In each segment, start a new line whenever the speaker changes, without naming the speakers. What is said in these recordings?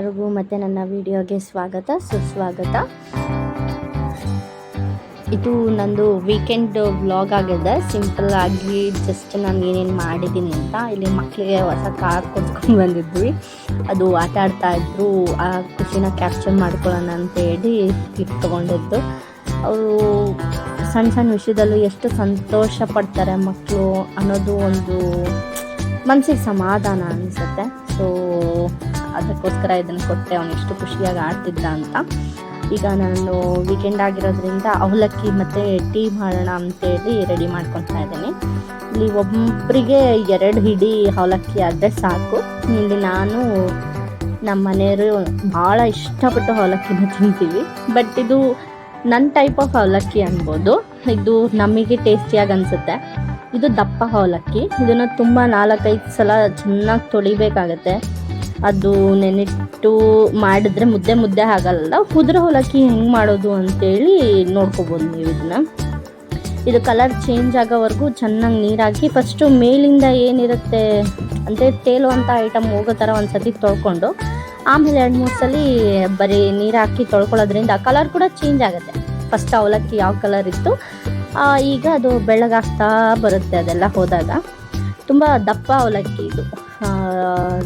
ಎಲ್ಲರಿಗೂ ಮತ್ತೆ ನನ್ನ ವಿಡಿಯೋಗೆ ಸ್ವಾಗತ ಸುಸ್ವಾಗತ. ಇದು ನಂದು ವೀಕೆಂಡ್ ವ್ಲಾಗ್ ಆಗಿದೆ. ಸಿಂಪಲ್ ಆಗಿ ಜಸ್ಟ್ ನಾನು ಏನೇನು ಮಾಡಿದ್ದೀನಿ ಅಂತ. ಇಲ್ಲಿ ಮಕ್ಕಳಿಗೆ ಹೊಸ ಕಾರ್ ಕೊಡ್ಕೊಂಡು ಬಂದಿದ್ವಿ. ಅದು ಆಟ ಆಡ್ತಾ ಇದ್ರು. ಆ ಖುಷಿನ ಕ್ಯಾಪ್ಚರ್ ಮಾಡ್ಕೊಳ್ಳೋಣ ಅಂತೇಳಿ ಕ್ಲಿಪ್ ತೊಗೊಂಡಿದ್ದು. ಅವರು ಸಣ್ಣ ಸಣ್ಣ ವಿಷಯದಲ್ಲೂ ಎಷ್ಟು ಸಂತೋಷ ಪಡ್ತಾರೆ ಮಕ್ಕಳು ಅನ್ನೋದು ಒಂದು ಮನಸ್ಸಿಗೆ ಸಮಾಧಾನ ಅನಿಸುತ್ತೆ. ಸೊ ಅದಕ್ಕೋಸ್ಕರ ಇದನ್ನು ಕೊಟ್ಟೆ. ಅವನು ಎಷ್ಟು ಖುಷಿಯಾಗಿ ಆಡ್ತಿದ್ದ ಅಂತ. ಈಗ ನಾನು ವೀಕೆಂಡ್ ಆಗಿರೋದ್ರಿಂದ ಅವಲಕ್ಕಿ ಮತ್ತು ಟೀ ಮಾಡೋಣ ಅಂತೇಳಿ ರೆಡಿ ಮಾಡ್ಕೊತಾ ಇದ್ದೀನಿ. ಇಲ್ಲಿ ಒಬ್ಬರಿಗೆ 2 ಹಿಡಿ ಅವಲಕ್ಕಿ ಆದರೆ ಸಾಕು. ಇಲ್ಲಿ ನಾನು ನಮ್ಮ ಮನೆಯವರು ಭಾಳ ಇಷ್ಟಪಟ್ಟು ಅವಲಕ್ಕಿನ ತಿಂತೀವಿ. ಬಟ್ ಇದು ನನ್ನ ಟೈಪ್ ಆಫ್ ಅವಲಕ್ಕಿ ಅನ್ಬೋದು. ಇದು ನಮಗೆ ಟೇಸ್ಟಿಯಾಗಿ ಅನಿಸುತ್ತೆ. ಇದು ದಪ್ಪ ಅವಲಕ್ಕಿ. ಇದನ್ನು ತುಂಬ 4-5 ಸಲ ಚೆನ್ನಾಗಿ ತೊಳಿಬೇಕಾಗತ್ತೆ. ಅದು ನೆನಿಟ್ಟು ಮಾಡಿದ್ರೆ ಮುದ್ದೆ ಆಗಲ್ಲ. ಕುದುರೆ ಅವಲಕ್ಕಿ ಹೆಂಗೆ ಮಾಡೋದು ಅಂತೇಳಿ ನೋಡ್ಕೊಬೋದು ನೀವು ಇದನ್ನ. ಇದು ಕಲರ್ ಚೇಂಜ್ ಆಗೋವರೆಗೂ ಚೆನ್ನಾಗಿ ನೀರಾಕಿ ಫಸ್ಟು ಮೇಲಿಂದ ಏನಿರುತ್ತೆ ಅಂದರೆ ತೇಲುವಂಥ ಐಟಮ್ ಹೋಗೋ ಥರ ಒಂದು ಸತಿ ತೊಳ್ಕೊಂಡು ಆಮೇಲೆ 2-3 ಸಲ ಬರೀ ನೀರು ಹಾಕಿ ತೊಳ್ಕೊಳ್ಳೋದ್ರಿಂದ ಕಲರ್ ಕೂಡ ಚೇಂಜ್ ಆಗುತ್ತೆ. ಫಸ್ಟ್ ಅವಲಕ್ಕಿ ಯಾವ ಕಲರ್ ಇತ್ತು ಈಗ ಅದು ಬೆಳ್ಳಗಾಗ್ತಾ ಬರುತ್ತೆ ಅದೆಲ್ಲ ಹೋದಾಗ. ತುಂಬ ದಪ್ಪ ಅವಲಕ್ಕಿ ಇದು,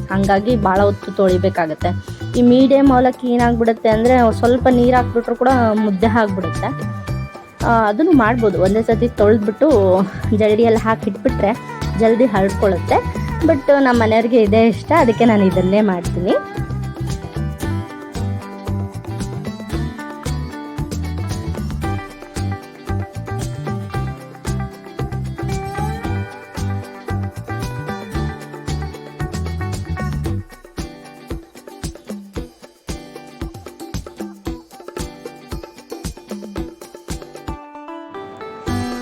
ಹಾಗಾಗಿ ಭಾಳ ಹೊತ್ತು ತೊಳಿಬೇಕಾಗತ್ತೆ. ಈ ಮೀಡಿಯಮ್ ಅವಲಕ್ಕಿ ಏನಾಗ್ಬಿಡುತ್ತೆ ಅಂದರೆ ಸ್ವಲ್ಪ ನೀರು ಹಾಕ್ಬಿಟ್ರು ಕೂಡ ಮುದ್ದೆ ಆಗಿಬಿಡುತ್ತೆ. ಅದನ್ನು ಮಾಡ್ಬೋದು. ಒಂದೇ ಸತಿ ತೊಳೆದ್ಬಿಟ್ಟು ಜರಡಿಯಲ್ಲಿ ಹಾಕಿಟ್ಬಿಟ್ರೆ ಜಲ್ದಿ ಹರಡ್ಕೊಳ್ಳುತ್ತೆ. ಬಟ್ ನಮ್ಮ ಮನೆಯವ್ರಿಗೆ ಇದೇ ಇಷ್ಟ, ಅದಕ್ಕೆ ನಾನು ಇದನ್ನೇ ಮಾಡ್ತೀನಿ.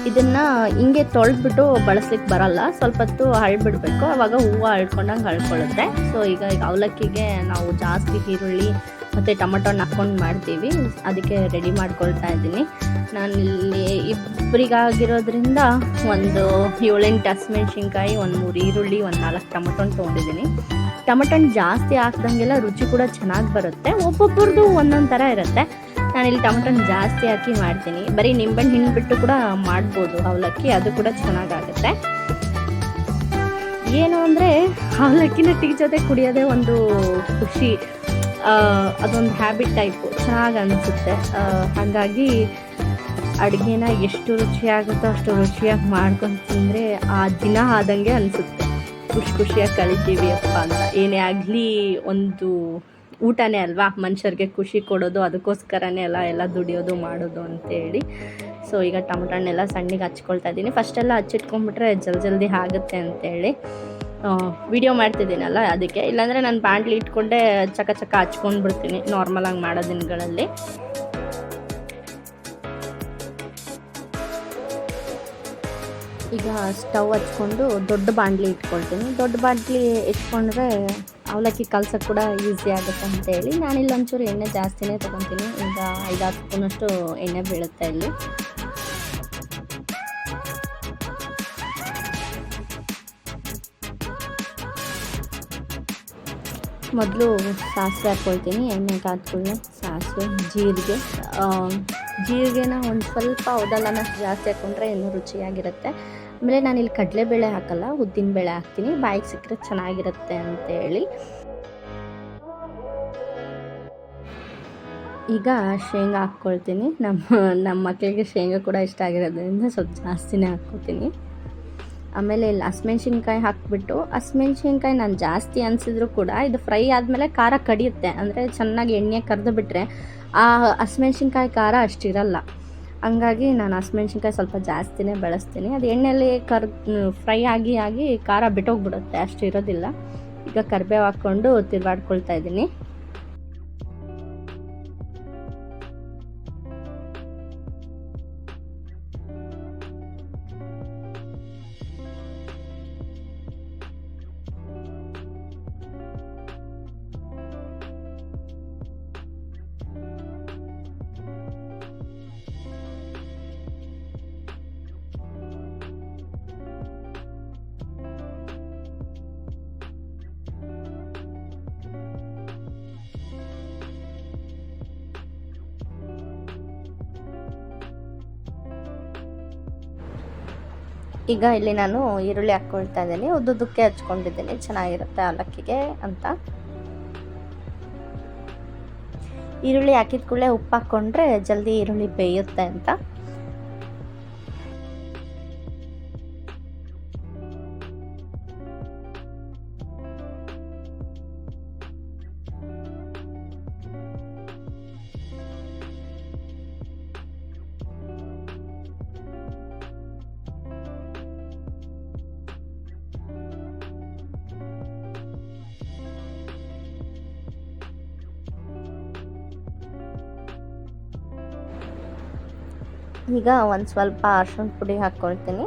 ಇದನ್ನು ಹಿಂಗೆ ತೊಳೆದ್ಬಿಟ್ಟು ಬಳಸ್ಲಿಕ್ಕೆ ಬರಲ್ಲ. ಸ್ವಲ್ಪ ಹೊತ್ತು ಹಳ್ಬಿಡ್ಬೇಕು, ಆವಾಗ ಹೂವು ಹಳ್ಕೊಂಡಂಗೆ ಹಳ್ಕೊಳ್ಳುತ್ತೆ. ಸೊ ಈಗ ಅವಲಕ್ಕಿಗೆ ನಾವು ಜಾಸ್ತಿ ಈರುಳ್ಳಿ ಮತ್ತು ಟೊಮಟೊನ ಹಾಕ್ಕೊಂಡು ಮಾಡ್ತೀವಿ. ಅದಕ್ಕೆ ರೆಡಿ ಮಾಡ್ಕೊಳ್ತಾ ಇದ್ದೀನಿ. ನಾನಿಲ್ಲಿ ಇಬ್ಬರಿಗಾಗಿರೋದ್ರಿಂದ ಒಂದು 7-8 ಹಸಿಮೆಣ್ಸಿನ್ಕಾಯಿ, 1-3 ಈರುಳ್ಳಿ, 1-4 ಟೊಮಟೊನ ತೊಗೊಂಡಿದ್ದೀನಿ. ಟೊಮಟೊನ ಜಾಸ್ತಿ ಹಾಕ್ದಂಗೆಲ್ಲ ರುಚಿ ಕೂಡ ಚೆನ್ನಾಗಿ ಬರುತ್ತೆ. ಒಬ್ಬೊಬ್ಬರದು ಒಂದೊಂದು ಥರ ಇರುತ್ತೆ. ನಾನಿಲ್ಲಿ ಟೊಮಟೊನ ಜಾಸ್ತಿ ಹಾಕಿ ಮಾಡ್ತೀನಿ. ಬರೀ ನಿಂಬೆಹಣ್ಣು ಹಿಂಡ್ಬಿಟ್ಟು ಕೂಡ ಮಾಡ್ಬೋದು ಅವಲಕ್ಕಿ, ಅದು ಕೂಡ ಚೆನ್ನಾಗಾಗುತ್ತೆ. ಏನು ಅಂದರೆ ಅವಲಕ್ಕಿನ ಟೀ ಜೊತೆ ಕುಡಿಯೋದೇ ಒಂದು ಖುಷಿ. ಅದೊಂದು ಹ್ಯಾಬಿಟ್ ಟೈಪು, ಚೆನ್ನಾಗಿ ಅನಿಸುತ್ತೆ. ಹಾಗಾಗಿ ಅಡುಗೆನ ಎಷ್ಟು ರುಚಿಯಾಗುತ್ತೋ ಅಷ್ಟು ರುಚಿಯಾಗಿ ಮಾಡ್ಕೊಂಡು ತಿಂದರೆ ಆ ದಿನ ಆದಂಗೆ ಅನಿಸುತ್ತೆ. ಖುಷಿಯಾಗಿ ಕಳಿತೀವಿ ಅಪ್ಪ ಅಂತ. ಏನೇ ಆಗಲಿ ಒಂದು ಊಟನೇ ಅಲ್ವಾ ಮನುಷ್ಯರಿಗೆ ಖುಷಿ ಕೊಡೋದು. ಅದಕ್ಕೋಸ್ಕರನೇ ಎಲ್ಲ ದುಡಿಯೋದು ಮಾಡೋದು ಅಂತೇಳಿ. ಸೊ ಈಗ ಟೊಮಟೊನೆಲ್ಲ ಸಣ್ಣಗೆ ಹಚ್ಕೊಳ್ತಾ ಇದ್ದೀನಿ. ಫಸ್ಟೆಲ್ಲ ಹಚ್ಚಿಟ್ಕೊಂಡ್ಬಿಟ್ರೆ ಜಲ್ದಿ ಆಗುತ್ತೆ ಅಂತೇಳಿ ವಿಡಿಯೋ ಮಾಡ್ತಿದ್ದೀನಲ್ಲ ಅದಕ್ಕೆ. ಇಲ್ಲಾಂದರೆ ನಾನು ಬಾಣಲಿ ಇಟ್ಕೊಂಡೆ ಚಕ ಹಚ್ಕೊಂಡು ಬಿಡ್ತೀನಿ ನಾರ್ಮಲಾಗಿ ಮಾಡೋ ದಿನಗಳಲ್ಲಿ. ಈಗ ಸ್ಟವ್ ಹಚ್ಕೊಂಡು ದೊಡ್ಡ ಬಾಣಲಿ ಇಟ್ಕೊಳ್ತೀನಿ. ದೊಡ್ಡ ಬಾಣಲಿ ಇಟ್ಕೊಂಡ್ರೆ ಅವಲಕ್ಕಿ ಕಲ್ಸೋಕ್ಕೆ ಕೂಡ ಈಸಿ ಆಗುತ್ತೆ ಅಂತೇಳಿ ನಾನಿಲ್ಲಿ ಒಂಚೂರು ಎಣ್ಣೆ ಜಾಸ್ತಿನೇ ತೊಗೊತೀನಿ. ಈಗ 5-6 ಸ್ಪೂನಷ್ಟು ಎಣ್ಣೆ ಬೀಳುತ್ತೆ ಇಲ್ಲಿ. ಮೊದಲು ಸಾಸಿವೆ ಹಾಕ್ಕೊಳ್ತೀನಿ. ಎಣ್ಣೆ ಕಾದ್ಕೊಳ್ಳಿ ಸಾಸಿವೆ, ಜೀರಿಗೆನ ಒಂದು ಸ್ವಲ್ಪ ಉದಲನ್ನಷ್ಟು ಜಾಸ್ತಿ ಹಾಕ್ಕೊಂಡ್ರೆ ಇನ್ನೂ ರುಚಿಯಾಗಿರುತ್ತೆ. ಆಮೇಲೆ ನಾನಿಲ್ಲಿ ಕಡಲೆಬೇಳೆ ಹಾಕಲ್ಲ, ಉದ್ದಿನಬೇಳೆ ಹಾಕ್ತೀನಿ. ಬಾಯಿಗೆ ಸಿಕ್ಕರೆ ಚೆನ್ನಾಗಿರುತ್ತೆ ಅಂತೇಳಿ. ಈಗ ಶೇಂಗಾ ಹಾಕ್ಕೊಳ್ತೀನಿ. ನಮ್ಮ ಮಕ್ಕಳಿಗೆ ಶೇಂಗಾ ಕೂಡ ಇಷ್ಟ ಆಗಿರೋದ್ರಿಂದ ಸ್ವಲ್ಪ ಜಾಸ್ತಿನೇ ಹಾಕ್ಕೊತೀನಿ. ಆಮೇಲೆ ಇಲ್ಲಿ ಹಸಿಮೆಣ್ಸಿನ್ಕಾಯಿ ಹಾಕಿಬಿಟ್ಟು, ಹಸಿಮೆಣ್ಸಿನ್ಕಾಯಿ ನಾನು ಜಾಸ್ತಿ ಅನಿಸಿದ್ರು ಕೂಡ ಇದು ಫ್ರೈ ಆದಮೇಲೆ ಖಾರ ಕಡಿಯುತ್ತೆ. ಅಂದರೆ ಚೆನ್ನಾಗಿ ಎಣ್ಣೆ ಕರೆದು ಬಿಟ್ಟರೆ ಆ ಹಸಿಮೆಣ್ಸಿನ್ಕಾಯಿ ಖಾರ ಅಷ್ಟಿರಲ್ಲ. ಹಂಗಾಗಿ ನಾನು ಹಸಿಮೆಣ್ಸಿನ್ಕಾಯಿ ಸ್ವಲ್ಪ ಜಾಸ್ತಿನೇ ಬಳಸ್ತೀನಿ. ಅದು ಎಣ್ಣೆಯಲ್ಲಿ ಫ್ರೈ ಆಗಿ ಖಾರ ಬಿಟ್ಟೋಗ್ಬಿಡುತ್ತೆ, ಅಷ್ಟು ಇರೋದಿಲ್ಲ. ಈಗ ಕರಿಬೇವು ಹಾಕ್ಕೊಂಡು ತಿರುವಾಡ್ಕೊಳ್ತಾ ಇದ್ದೀನಿ. ಈಗ ಇಲ್ಲಿ ನಾನು ಈರುಳ್ಳಿ ಹಾಕ್ಕೊಳ್ತಾ ಇದ್ದೀನಿ, ಉದ್ದುದಕ್ಕೆ ಹಚ್ಕೊಂಡಿದ್ದೀನಿ, ಚೆನ್ನಾಗಿರುತ್ತೆ ಅವಲಕ್ಕಿಗೆ ಅಂತ. ಈರುಳ್ಳಿ ಹಾಕಿದ ಕೂಡಲೇ ಉಪ್ಪು ಹಾಕ್ಕೊಂಡ್ರೆ ಜಲ್ದಿ ಈರುಳ್ಳಿ ಬೇಯುತ್ತೆ ಅಂತ. ಈಗ ಒಂದು ಸ್ವಲ್ಪ ಅರಿಶಿಣ ಪುಡಿ ಹಾಕ್ಕೊಳ್ತೀನಿ.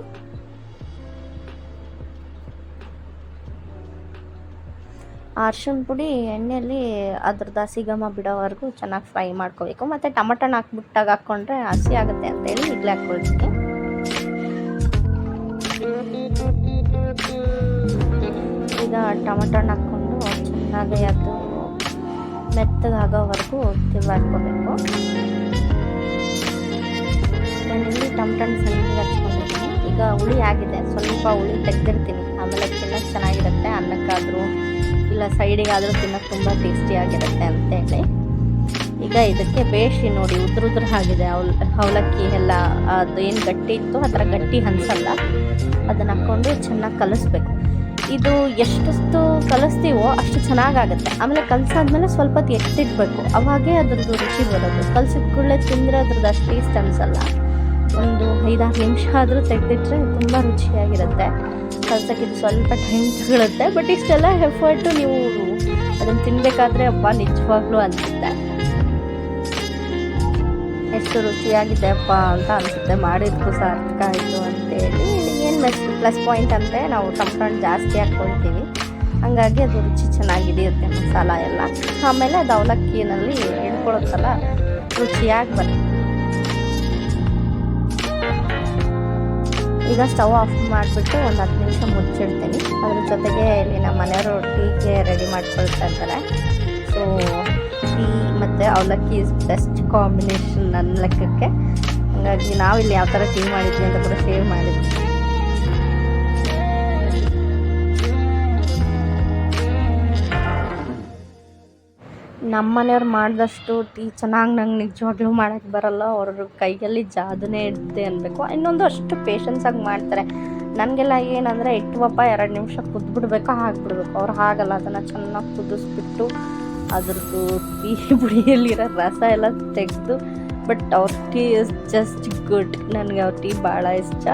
ಅರಿಶಿಣ ಪುಡಿ ಎಣ್ಣೆಯಲ್ಲಿ ಅದ್ರದ್ದು ಹಸಿ ಘಮ ಬಿಡೋವರೆಗೂ ಚೆನ್ನಾಗಿ ಫ್ರೈ ಮಾಡ್ಕೋಬೇಕು. ಮತ್ತು ಟೊಮಟೊನ ಹಾಕ್ಬಿಟ್ಟಾಗ ಹಾಕ್ಕೊಂಡ್ರೆ ಹಸಿ ಆಗುತ್ತೆ ಅಂತೇಳಿ ಈಗಲೇ ಹಾಕ್ಕೊಳ್ತೀನಿ. ಈಗ ಟೊಮಟೊನ ಹಾಕ್ಕೊಂಡು ಚೆನ್ನಾಗಿ ಅದು ಮೆತ್ತಗಾಗೋವರೆಗೂ ತಿರುಗಾಡ್ಕೋಬೇಕು. ನಾನಿಲ್ಲಿ ಟೊಮಟೊನ ಸಣ್ಣಗೆ ಹಚ್ಕೊಂಡಿದ್ದೀನಿ. ಈಗ ಹುಳಿ ಆಗಿದೆ, ಸ್ವಲ್ಪ ಹುಳಿ ತೆಗೆದಿರ್ತೀನಿ, ಆಮೇಲೆ ತಿನ್ನೋಕ್ಕೆ ಚೆನ್ನಾಗಿರುತ್ತೆ, ಅನ್ನಕ್ಕಾದರೂ ಇಲ್ಲ ಸೈಡಿಗಾದರೂ ತಿನ್ನೋಕ್ಕೆ ತುಂಬ ಟೇಸ್ಟಿಯಾಗಿರುತ್ತೆ ಅಂತೇಳಿ. ಈಗ ಇದಕ್ಕೆ ಬೇಯಿಸಿ ನೋಡಿ ಉದುರುದ್ರ ಆಗಿದೆ ಅವಲಕ್ಕಿ ಎಲ್ಲ, ಅದು ಏನು ಗಟ್ಟಿ ಇತ್ತು ಆ ಥರ ಗಟ್ಟಿ ಅನ್ಸಲ್ಲ. ಅದನ್ನು ಹಾಕ್ಕೊಂಡು ಚೆನ್ನಾಗಿ ಕಲಿಸ್ಬೇಕು. ಇದು ಎಷ್ಟು ಕಲಿಸ್ತೀವೋ ಅಷ್ಟು ಚೆನ್ನಾಗಾಗುತ್ತೆ. ಆಮೇಲೆ ಕಲಸಾದ್ಮೇಲೆ ಸ್ವಲ್ಪ ಹೊತ್ತು ಎತ್ತಿಡಬೇಕು, ಅವಾಗೇ ಅದ್ರದ್ದು ರುಚಿ ಬರೋದು. ಕಲಸಿದ ಕೂಡಲೇ ತಿಂದರೆ ಅದ್ರದ್ದು ಅಷ್ಟು ಟೇಸ್ಟ್ ಅನಿಸಲ್ಲ. ಒಂದು 5-6 ನಿಮಿಷ ಆದರೂ ತೆಗೆದಿಟ್ರೆ ತುಂಬ ರುಚಿಯಾಗಿರುತ್ತೆ. ಕಲ್ಸೋಕ್ಕಿದು ಸ್ವಲ್ಪ ಟೈಮ್ ತಗೊಳುತ್ತೆ, ಬಟ್ ಇಷ್ಟೆಲ್ಲ ಎಫರ್ಟು ನೀವು ಅದನ್ನು ತಿನ್ನಬೇಕಾದ್ರೆ ಅಪ್ಪ ನಿಜವಾಗ್ಲೂ ಅನಿಸುತ್ತೆ. ಎಷ್ಟು ರುಚಿಯಾಗಿದೆ ಅಪ್ಪ ಅಂತ ಅನಿಸುತ್ತೆ, ಮಾಡಿದ್ದಕ್ಕೂ ಸಾರ್ಥಕ ಆಯಿತು ಅಂತೇಳಿ. ಏನು ಪ್ಲಸ್ ಪಾಯಿಂಟ್ ಅಂದರೆ ನಾವು ಟೊಮಟೊನ ಜಾಸ್ತಿ ಹಾಕ್ಕೊಳ್ತೀವಿ, ಹಾಗಾಗಿ ಅದು ರುಚಿ ಚೆನ್ನಾಗಿದೆಯುತ್ತೆ ಮಸಾಲ ಎಲ್ಲ. ಆಮೇಲೆ ಅದು ಅವಲಕ್ಕಿನಲ್ಲಿ ಹಿಡ್ಕೊಳ್ಳುತ್ತಲ್ಲ, ರುಚಿಯಾಗಿ ಬರುತ್ತೆ. ಈಗ ಸ್ಟವ್ ಆಫ್ ಮಾಡಿಬಿಟ್ಟು ಒಂದು 10 ನಿಮಿಷ ಮುಚ್ಚಿಡ್ತೀನಿ. ಅದ್ರ ಜೊತೆಗೆ ಇಲ್ಲಿ ನಮ್ಮ ಮನೆಯವರು ಟೀಗೆ ರೆಡಿ ಮಾಡ್ಕೊಳ್ತಾ ಇದ್ದಾರೆ. ಸೊ ಟೀ ಮತ್ತು ಅವಲಕ್ಕಿ ಇಸ್ ಬೆಸ್ಟ್ ಕಾಂಬಿನೇಷನ್ ನನ್ನ ಲೆಕ್ಕಕ್ಕೆ. ಹಾಗಾಗಿ ನಾವಿಲ್ಲಿ ಯಾವ ಥರ ಟೀ ಮಾಡಿದ್ವಿ ಅಂತ ಕೂಡ ಶೇರ್ ಮಾಡಿದ್ವಿ. ನಮ್ಮ ಮನೆಯವ್ರು ಮಾಡಿದಷ್ಟು ಟೀ ಚೆನ್ನಾಗಿ ನಂಗೆ ನಿಜವಾಗ್ಲೂ ಮಾಡೋಕ್ಕೆ ಬರಲ್ಲ. ಅವ್ರ ಕೈಯಲ್ಲಿ ಜಾದೂನೇ ಇರುತ್ತೆ ಅನ್ಬೇಕು. ಇನ್ನೊಂದು ಅಷ್ಟು ಪೇಷನ್ಸಾಗಿ ಮಾಡ್ತಾರೆ. ನನಗೆಲ್ಲ ಏನಂದರೆ ಇಟ್ಟುವಪ್ಪ 2 ನಿಮಿಷ ಕುದ್ಬಿಡ್ಬೇಕು, ಹಾಕ್ಬಿಡ್ಬೇಕು. ಅವ್ರು ಹಾಗಲ್ಲ, ಅದನ್ನು ಚೆನ್ನಾಗಿ ಕುದಿಸ್ಬಿಟ್ಟು ಅದ್ರದ್ದು ಟೀ ಪುಡಿಯಲ್ಲಿರೋ ರಸ ಎಲ್ಲ ತೆಗೆದು, ಬಟ್ ಅವ್ರ ಟೀ ಇಸ್ ಜಸ್ಟ್ ಗುಡ್. ನನಗೆ ಅವ್ರ ಟೀ ಭಾಳ ಇಷ್ಟ.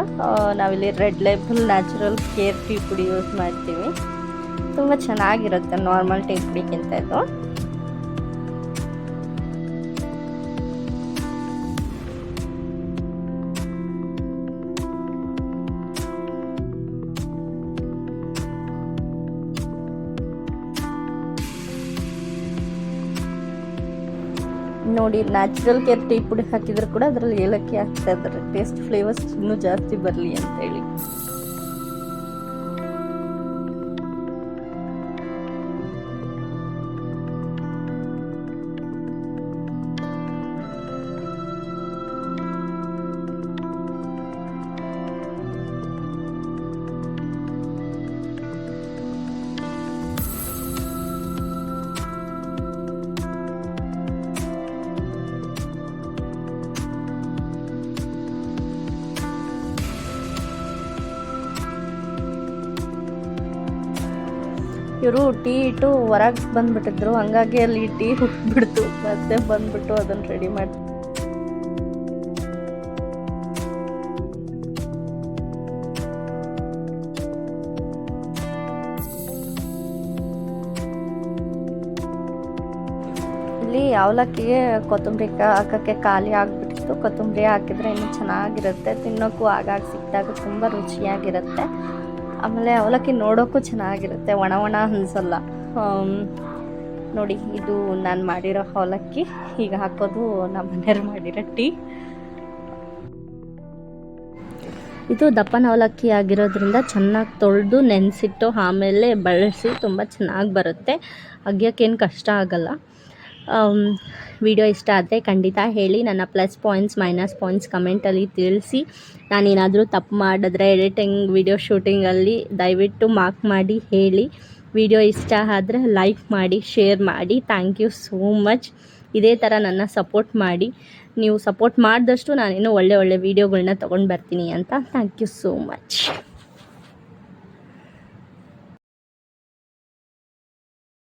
ನಾವಿಲ್ಲಿ red label natural care tea ಪುಡಿ ಯೂಸ್ ಮಾಡ್ತೀವಿ, ತುಂಬ ಚೆನ್ನಾಗಿರುತ್ತೆ ನಾರ್ಮಲ್ ಟೀ ಪುಡಿಗಿಂತ ಇದು. ನೋಡಿ, ನ್ಯಾಚುರಲ್ ಕೇರ್ ಟೀ ಪುಡಿ ಹಾಕಿದ್ರು ಕೂಡ ಅದರಲ್ಲಿ ಏಲಕ್ಕಿ ಹಾಕ್ತಾ ಇದ್ದಾರೆ, ಟೇಸ್ಟ್ ಫ್ಲೇವರ್ಸ್ ಇನ್ನೂ ಜಾಸ್ತಿ ಬರಲಿ ಅಂತೇಳಿ. ಇವರು ಟೀ ಇಟ್ಟು ಹೊರಗೆ ಬಂದುಬಿಟ್ಟಿದ್ರು, ಹಂಗಾಗಿ ಅಲ್ಲಿ ಟೀ ಹುಟ್ಬಿಡ್ತು. ಮತ್ತೆ ಬಂದುಬಿಟ್ಟು ಅದನ್ನು ರೆಡಿ ಮಾಡಿ ಇಲ್ಲಿ ಅವಲಕ್ಕಿಗೆ ಕೊತ್ತಂಬರಿ ಹಾಕೋಕ್ಕೆ ಖಾಲಿ ಆಗಿಬಿಟ್ಟಿತ್ತು. ಕೊತ್ತಂಬರಿ ಹಾಕಿದರೆ ಇನ್ನೂ ಚೆನ್ನಾಗಿರುತ್ತೆ, ತಿನ್ನೋಕ್ಕೂ ಆಗಾಗ ಸಿಕ್ಕಿದಾಗ ತುಂಬ ರುಚಿಯಾಗಿರುತ್ತೆ. ಆಮೇಲೆ ಅವಲಕ್ಕಿ ನೋಡೋಕ್ಕೂ ಚೆನ್ನಾಗಿರುತ್ತೆ, ಒಣ ಅನಿಸಲ್ಲ. ನೋಡಿ, ಇದು ನಾನು ಮಾಡಿರೋ ಅವಲಕ್ಕಿ. ಈಗ ಹಾಕೋದು ನಮ್ಮ ಮನೆಯವ್ರು ಮಾಡಿರೋ ಟೀ. ಇದು ದಪ್ಪನ ಅವಲಕ್ಕಿ ಆಗಿರೋದ್ರಿಂದ ಚೆನ್ನಾಗಿ ತೊಳೆದು ನೆನೆಸಿಟ್ಟು ಆಮೇಲೆ ಬಳಸಿ ತುಂಬ ಚೆನ್ನಾಗಿ ಬರುತ್ತೆ. ಅಗ್ಯೋಕ್ಕೇನು ಕಷ್ಟ ಆಗಲ್ಲ. ವಿಡಿಯೋ ಇಷ್ಟ ಆದರೆ ಖಂಡಿತ ಹೇಳಿ. ನನ್ನ ಪ್ಲಸ್ ಪಾಯಿಂಟ್ಸ್ ಮೈನಸ್ ಪಾಯಿಂಟ್ಸ್ ಕಮೆಂಟಲ್ಲಿ ತಿಳಿಸಿ. ನಾನೇನಾದರೂ ತಪ್ಪು ಮಾಡಿದ್ರೆ ಎಡಿಟಿಂಗ್ ವಿಡಿಯೋ ಶೂಟಿಂಗಲ್ಲಿ ದಯವಿಟ್ಟು ಮಾರ್ಕ್ ಮಾಡಿ ಹೇಳಿ. ವಿಡಿಯೋ ಇಷ್ಟ ಆದರೆ ಲೈಕ್ ಮಾಡಿ, ಶೇರ್ ಮಾಡಿ. Thank you so much. ಇದೇ ಥರ ನನ್ನ ಸಪೋರ್ಟ್ ಮಾಡಿ. ನೀವು ಸಪೋರ್ಟ್ ಮಾಡಿದಷ್ಟು ನಾನಿನ್ನೂ ಒಳ್ಳೆ ವೀಡಿಯೋಗಳನ್ನ ತೊಗೊಂಡು ಬರ್ತೀನಿ ಅಂತ. Thank you so much.